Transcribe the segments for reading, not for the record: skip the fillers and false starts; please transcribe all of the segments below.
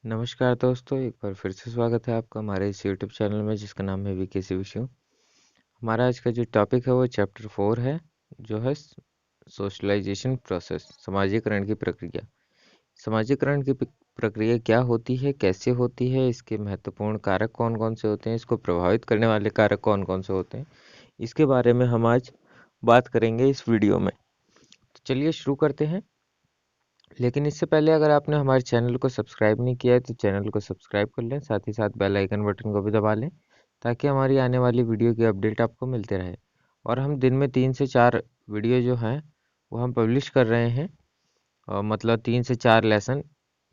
नमस्कार दोस्तों, एक बार फिर से स्वागत है आपका हमारे इस यूट्यूब चैनल में जिसका नाम है वीकेसी विशु। हमारा आज का जो टॉपिक है वो चैप्टर 4 है, जो है सोशलाइजेशन प्रोसेस, समाजीकरण की प्रक्रिया। समाजीकरण की प्रक्रिया क्या होती है, कैसे होती है, इसके महत्वपूर्ण कारक कौन कौन से होते हैं, इसको प्रभावित करने वाले कारक कौन कौन से होते हैं, इसके बारे में हम आज बात करेंगे इस वीडियो में। तो चलिए शुरू करते हैं। लेकिन इससे पहले अगर आपने हमारे चैनल को सब्सक्राइब नहीं किया है तो चैनल को सब्सक्राइब कर लें, साथ ही साथ बेल आइकन बटन को भी दबा लें ताकि हमारी आने वाली वीडियो की अपडेट आपको मिलते रहे। और हम दिन में 3 से 4 वीडियो जो हैं वो हम पब्लिश कर रहे हैं, और मतलब 3 से 4 लेसन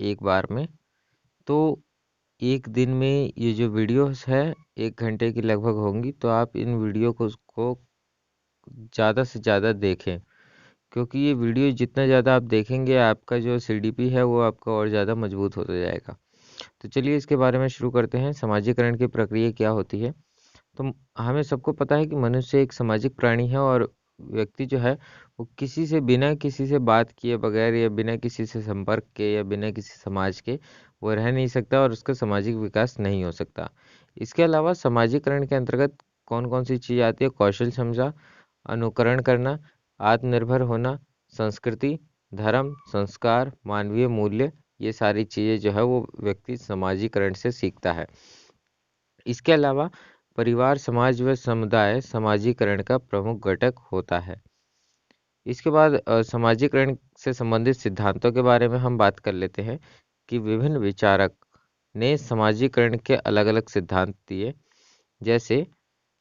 एक बार में। तो एक दिन में ये जो वीडियोस है 1 घंटे की लगभग होंगी, तो आप इन वीडियो को ज़्यादा से ज़्यादा देखें, क्योंकि ये वीडियो जितना ज़्यादा आप देखेंगे आपका जो सीडीपी है वो आपका और ज़्यादा मजबूत होता जाएगा। तो चलिए इसके बारे में शुरू करते हैं। समाजीकरण की प्रक्रिया क्या होती है। तो हमें सबको पता है कि मनुष्य एक सामाजिक प्राणी है, और व्यक्ति जो है वो किसी से बिना किसी से बात किए बगैर या बिना किसी से संपर्क के या बिना किसी समाज के वो रह नहीं सकता, और उसका सामाजिक विकास नहीं हो सकता। इसके अलावा समाजीकरण के अंतर्गत कौन कौन सी चीज़ आती है: कौशल क्षमता, अनुकरण करना, आत्मनिर्भर होना, संस्कृति, धर्म, संस्कार, मानवीय मूल्य, ये सारी चीज़ें जो है वो व्यक्ति समाजीकरण से सीखता है। इसके अलावा परिवार, समाज व समुदाय समाजीकरण का प्रमुख घटक होता है। इसके बाद समाजीकरण से संबंधित सिद्धांतों के बारे में हम बात कर लेते हैं कि विभिन्न विचारक ने समाजीकरण के अलग अलग सिद्धांत दिए, जैसे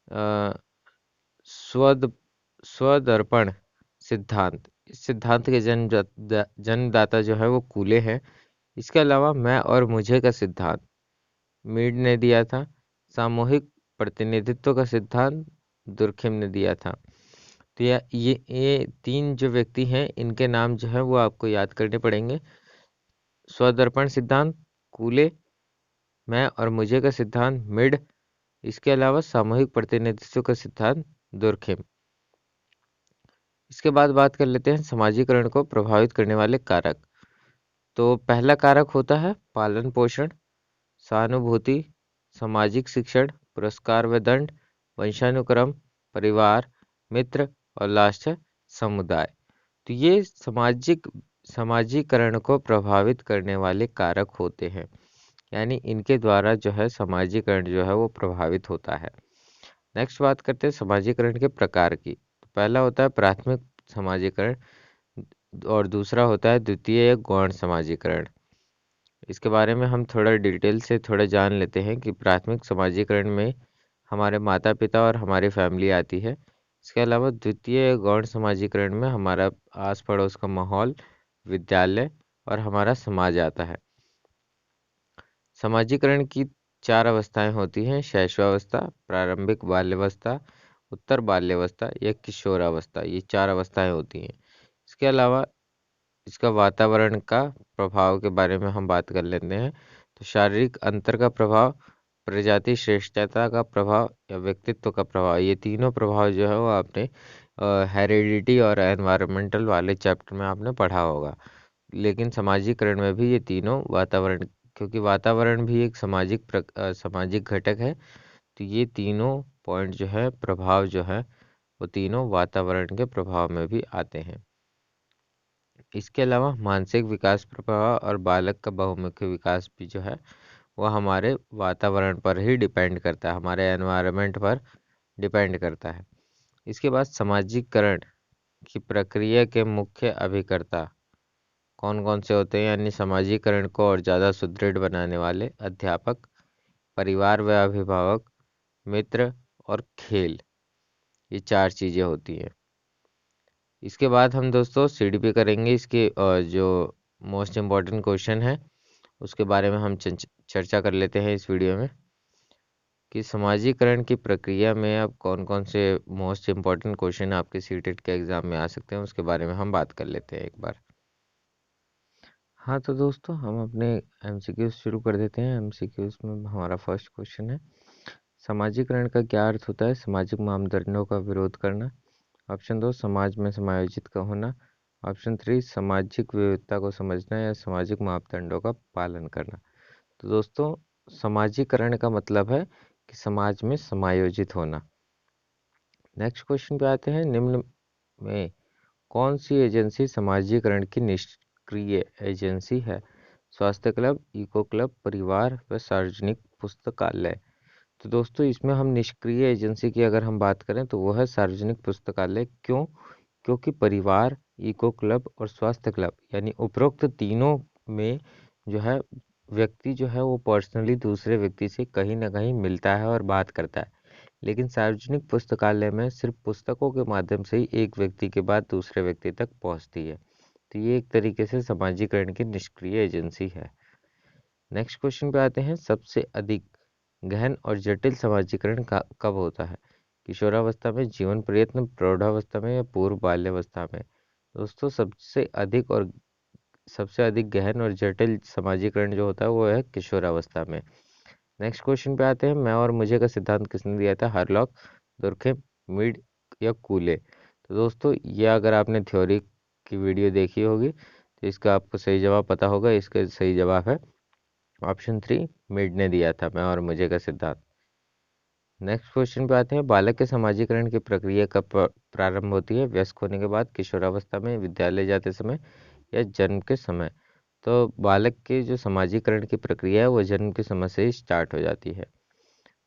अ, स्व स्वदर्पण सिद्धांत। इस सिद्धांत के जन्मदाता जो है वो कूले हैं। इसके अलावा मैं और मुझे का सिद्धांत मीड ने दिया था। सामूहिक प्रतिनिधित्व का सिद्धांत दुर्खिम ने दिया था। तो ये तीन जो व्यक्ति हैं इनके नाम जो है वो आपको याद करने पड़ेंगे: स्वदर्पण सिद्धांत कूले, मैं और मुझे का सिद्धांत मिड, इसके अलावा सामूहिक प्रतिनिधित्व का सिद्धांत दुर्खिम। इसके बाद बात कर लेते हैं समाजीकरण को प्रभावित करने वाले कारक। तो पहला कारक होता है पालन पोषण, सहानुभूति, सामाजिक शिक्षण, पुरस्कार व दंड, वंशानुक्रम, परिवार, मित्र, और लास्ट है समुदाय। तो ये समाजीकरण को प्रभावित करने वाले कारक होते हैं, यानी इनके द्वारा जो है समाजीकरण जो है वो प्रभावित होता है। नेक्स्ट बात करते हैं समाजीकरण के प्रकार की। तो पहला होता है प्राथमिक समाजीकरण, और दूसरा होता है द्वितीय गौण समाजीकरण। इसके बारे में हम थोड़ा डिटेल से थोड़ा जान लेते हैं कि प्राथमिक समाजीकरण में हमारे माता पिता और हमारी फैमिली आती है। इसके अलावा द्वितीय गौण समाजीकरण में हमारा आस पड़ोस का माहौल, विद्यालय और हमारा समाज आता है। समाजीकरण की 4 अवस्थाएं होती हैं: शैशवावस्था, प्रारंभिक बाल्यावस्था, उत्तर बाल्यावस्था या किशोरावस्था। ये 4 अवस्थाएं होती हैं। इसके अलावा इसका वातावरण का प्रभाव के बारे में हम बात कर लेते हैं। तो शारीरिक अंतर का प्रभाव, प्रजाति श्रेष्ठता का प्रभाव या व्यक्तित्व का प्रभाव, ये तीनों प्रभाव जो है वो आपने हेरिडिटी और एनवायरमेंटल वाले चैप्टर में आपने पढ़ा होगा। लेकिन सामाजिकरण में भी ये तीनों वातावरण, क्योंकि वातावरण भी एक सामाजिक घटक है, तो ये तीनों पॉइंट जो है, प्रभाव जो है, वो तीनों वातावरण के प्रभाव में भी आते हैं। इसके अलावा मानसिक विकास प्रभाव और बालक का बहुमुखी विकास भी जो है वो हमारे वातावरण पर ही डिपेंड करता है, हमारे एनवायरनमेंट पर डिपेंड करता है। इसके बाद समाजीकरण की प्रक्रिया के मुख्य अभिकर्ता कौन कौन से होते हैं, यानी समाजीकरण को और ज़्यादा सुदृढ़ बनाने वाले: अध्यापक, परिवार व अभिभावक, मित्र और खेल। ये 4 चीज़ें होती हैं। इसके बाद हम दोस्तों सीडीपी करेंगे। इसके जो मोस्ट इम्पॉर्टेंट क्वेश्चन है उसके बारे में हम चर्चा कर लेते हैं इस वीडियो में कि समाजीकरण की प्रक्रिया में अब कौन कौन से मोस्ट इम्पॉर्टेंट क्वेश्चन आपके सीटेट के एग्ज़ाम में आ सकते हैं, उसके बारे में हम बात कर लेते हैं एक बार। हाँ तो दोस्तों हम अपने एमसीक्यूज शुरू कर देते हैं। एमसीक्यूज में हमारा फर्स्ट क्वेश्चन है: समाजीकरण का क्या अर्थ होता है? सामाजिक मापदंडों का विरोध करना। ऑप्शन 2, समाज में समायोजित का होना। ऑप्शन 3, सामाजिक विविधता को समझना या सामाजिक मापदंडों का पालन करना। तो दोस्तों समाजीकरण का मतलब है कि समाज में समायोजित होना। नेक्स्ट क्वेश्चन पे आते हैं, निम्न में कौन सी एजेंसी समाजीकरण की निष्क्रिय एजेंसी है? स्वास्थ्य क्लब, इको क्लब, परिवार व सार्वजनिक पुस्तकालय। तो दोस्तों इसमें हम निष्क्रिय एजेंसी की अगर हम बात करें तो वो है सार्वजनिक पुस्तकालय। क्यों? क्योंकि परिवार, इको क्लब और स्वास्थ्य क्लब यानी उपरोक्त तीनों में जो है व्यक्ति जो है वो पर्सनली दूसरे व्यक्ति से कहीं ना कहीं मिलता है और बात करता है, लेकिन सार्वजनिक पुस्तकालय में सिर्फ पुस्तकों के माध्यम से ही एक व्यक्ति के बाद दूसरे व्यक्ति तक पहुंचती है। तो ये एक तरीके से समाजीकरण की निष्क्रिय एजेंसी है। नेक्स्ट क्वेश्चन पे आते हैं, सबसे अधिक गहन और जटिल समाजीकरण कब होता है? किशोरावस्था में, जीवन प्रयत्न, प्रौढ़ावस्था में या पूर्व बाल्यावस्था में? दोस्तों सबसे अधिक गहन और जटिल समाजीकरण जो होता है वो है किशोरावस्था में। नेक्स्ट क्वेश्चन पे आते हैं, मैं और मुझे का सिद्धांत किसने दिया था? हार्लॉक, दुर्खेम, मीड या कूले? तो दोस्तों ये अगर आपने थ्योरी की वीडियो देखी होगी तो इसका आपको सही जवाब पता होगा। इसका सही जवाब है ऑप्शन 3, मीड ने दिया था मैं और मुझे का सिद्धांत। नेक्स्ट क्वेश्चन पे आते हैं, बालक के समाजीकरण की प्रक्रिया कब प्रारंभ होती है? वयस्क होने के बाद, किशोरावस्था में, विद्यालय जाते समय या जन्म के समय? तो बालक के जो समाजीकरण की प्रक्रिया है वो जन्म के समय से ही स्टार्ट हो जाती है।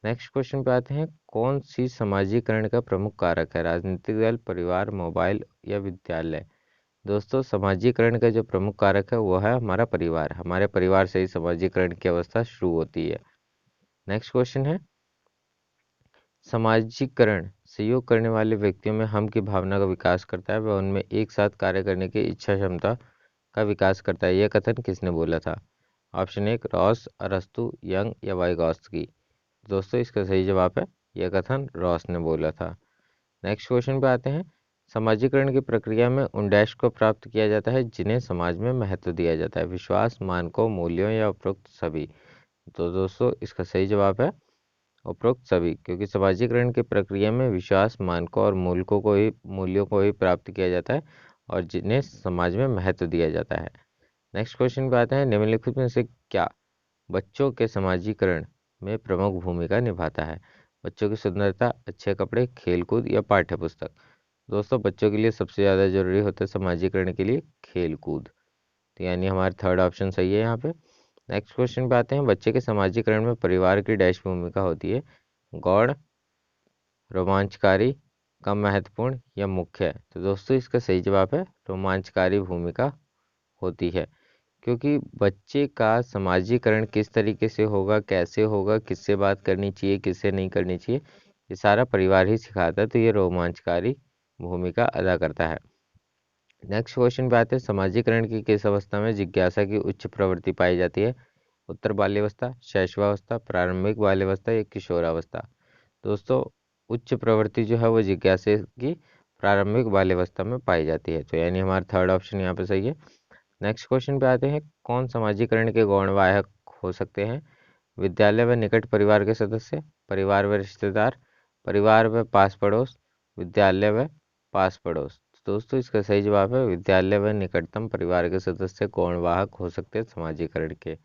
नेक्स्ट क्वेश्चन पे आते हैं, कौन सी समाजीकरण का प्रमुख कारक है? राजनीतिक दल, परिवार, मोबाइल या विद्यालय? दोस्तों समाजीकरण का जो प्रमुख कारक है वो है हमारा परिवार। हमारे परिवार से ही समाजीकरण की अवस्था शुरू होती है। नेक्स्ट क्वेश्चन है, समाजीकरण सहयोग करने वाले व्यक्तियों में हम की भावना का विकास करता है वह उनमें एक साथ कार्य करने की इच्छा क्षमता का विकास करता है। यह कथन किसने बोला था? ऑप्शन 1, रॉस, अरस्तु, यंग या वाइगॉत्स्की? दोस्तों इसका सही जवाब है यह कथन रॉस ने बोला था। नेक्स्ट क्वेश्चन पे आते हैं, समाजीकरण की प्रक्रिया में उन डैश को प्राप्त किया जाता है जिन्हें समाज में महत्व दिया जाता है? विश्वास, मानकों, मूल्यों या उपरोक्त सभी? तो दोस्तों इसका सही जवाब है उपरोक्त सभी, क्योंकि समाजीकरण की प्रक्रिया में विश्वास, मानकों और मूल्यों को ही प्राप्त किया जाता है और जिन्हें समाज में महत्व दिया जाता है। नेक्स्ट क्वेश्चन पे आते हैं, निम्नलिखित में से क्या बच्चों के समाजीकरण में प्रमुख भूमिका निभाता है? बच्चों की सुंदरता, अच्छे कपड़े, खेलकूद या पाठ्य पुस्तक? दोस्तों बच्चों के लिए सबसे ज़्यादा जरूरी होता है समाजीकरण के लिए खेलकूद। तो यानी हमारा थर्ड ऑप्शन सही है यहाँ पे। नेक्स्ट क्वेश्चन पे आते हैं, बच्चे के समाजीकरण में परिवार की डैश भूमिका होती है? गौण, रोमांचकारी, कम महत्वपूर्ण या मुख्य? तो दोस्तों इसका सही जवाब है रोमांचकारी भूमिका होती है, क्योंकि बच्चे का समाजीकरण किस तरीके से होगा, कैसे होगा, किससे बात करनी चाहिए, किससे नहीं करनी चाहिए, ये सारा परिवार ही सिखाता है। तो ये रोमांचकारी भूमिका अदा करता है। नेक्स्ट क्वेश्चन पे आते हैं, समाजीकरण की किस अवस्था में जिज्ञासा की उच्च प्रवृत्ति पाई जाती है? उत्तर बाल्यावस्था, शैशवावस्था, प्रारंभिक बाल्यावस्था या किशोरावस्था? दोस्तों उच्च प्रवृत्ति जो है वो जिज्ञासा की प्रारंभिक बाल्यावस्था में पाई जाती है। तो यानी हमारा थर्ड ऑप्शन यहाँ पे सही है। नेक्स्ट क्वेश्चन पे आते हैं, कौन समाजीकरण के गौण वाहक हो सकते हैं? विद्यालय व निकट परिवार के सदस्य, परिवार व रिश्तेदार, परिवार व पास पड़ोस, विद्यालय व पास पड़ोस? तो दोस्तों इसका सही जवाब है विद्यालय व निकटतम परिवार के सदस्य गौण वाहक हो सकते हैं समाजीकरण के।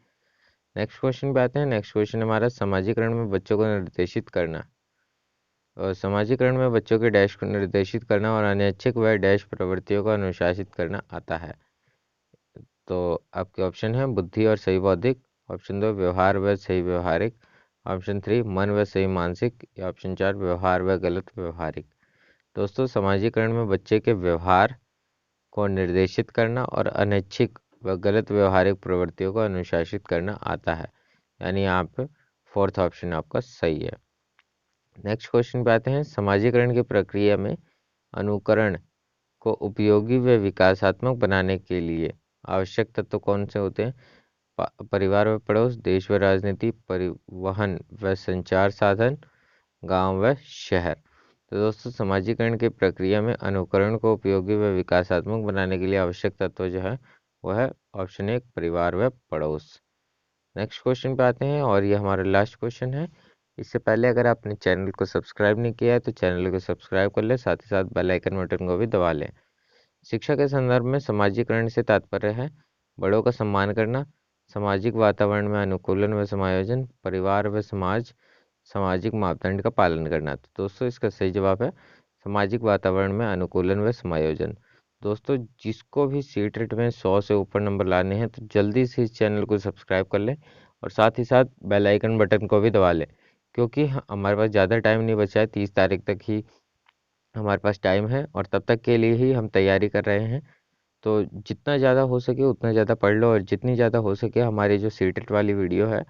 नेक्स्ट क्वेश्चन पे आते हैं, नेक्स्ट क्वेश्चन हमारा समाजीकरण में बच्चों को निर्देशित करना। और समाजीकरण में बच्चों के डैश को निर्देशित करना और अनैच्छिक व डैश प्रवृत्तियों को अनुशासित करना आता है। तो आपके ऑप्शन है बुद्धि और सही बौद्धिक, ऑप्शन 2 व्यवहार व सही व्यवहारिक, ऑप्शन 3 मन व सही मानसिक या ऑप्शन 4 व्यवहार व गलत व्यवहारिक? दोस्तों समाजीकरण में बच्चे के व्यवहार को निर्देशित करना और अनैच्छिक व गलत व्यवहारिक प्रवृत्तियों को अनुशासित करना आता है, यानी यहाँ पे फोर्थ ऑप्शन आपका सही है। नेक्स्ट क्वेश्चन पे आते हैं, समाजीकरण की प्रक्रिया में अनुकरण को उपयोगी व विकासात्मक बनाने के लिए आवश्यक तत्व कौन से होते हैं? परिवार व पड़ोस, देश व राजनीति, परिवहन व संचार साधन, गांव व शहर? तो दोस्तों समाजीकरण की प्रक्रिया में अनुकरण को उपयोगी व विकासात्मक बनाने के लिए आवश्यक तत्व जो है वह है ऑप्शन 1 परिवार व पड़ोस। नेक्स्ट क्वेश्चन पे आते हैं और ये हमारा लास्ट क्वेश्चन है। इससे पहले अगर आपने चैनल को सब्सक्राइब नहीं किया है तो चैनल को सब्सक्राइब कर ले, साथ ही साथ बेल आइकन बटन को भी दबा लें। शिक्षा के संदर्भ में समाजीकरण से तात्पर्य है बड़ों का सम्मान करना, सामाजिक वातावरण में अनुकूलन व समायोजन, परिवार व समाज, सामाजिक मापदंड का पालन करना। तो दोस्तों इसका सही जवाब है सामाजिक वातावरण में अनुकूलन व समायोजन। दोस्तों जिसको भी सीटेट में 100 से ऊपर नंबर लाने हैं तो जल्दी से इस चैनल को सब्सक्राइब कर लें और साथ ही साथ बेल आइकन बटन को भी दबा लें, क्योंकि हमारे पास ज़्यादा टाइम नहीं बचा है, 30 तारीख तक ही हमारे पास टाइम है और तब तक के लिए ही हम तैयारी कर रहे हैं। तो जितना ज़्यादा हो सके उतना ज़्यादा पढ़ लो और जितनी ज़्यादा हो सके हमारी जो सीटेट वाली वीडियो है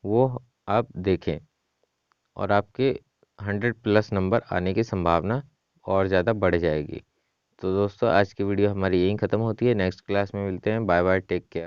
वो आप देखें और आपके 100+ नंबर आने की संभावना और ज़्यादा बढ़ जाएगी। तो दोस्तों आज की वीडियो हमारी यहीं ख़त्म होती है, नेक्स्ट क्लास में मिलते हैं। Bye bye, take care.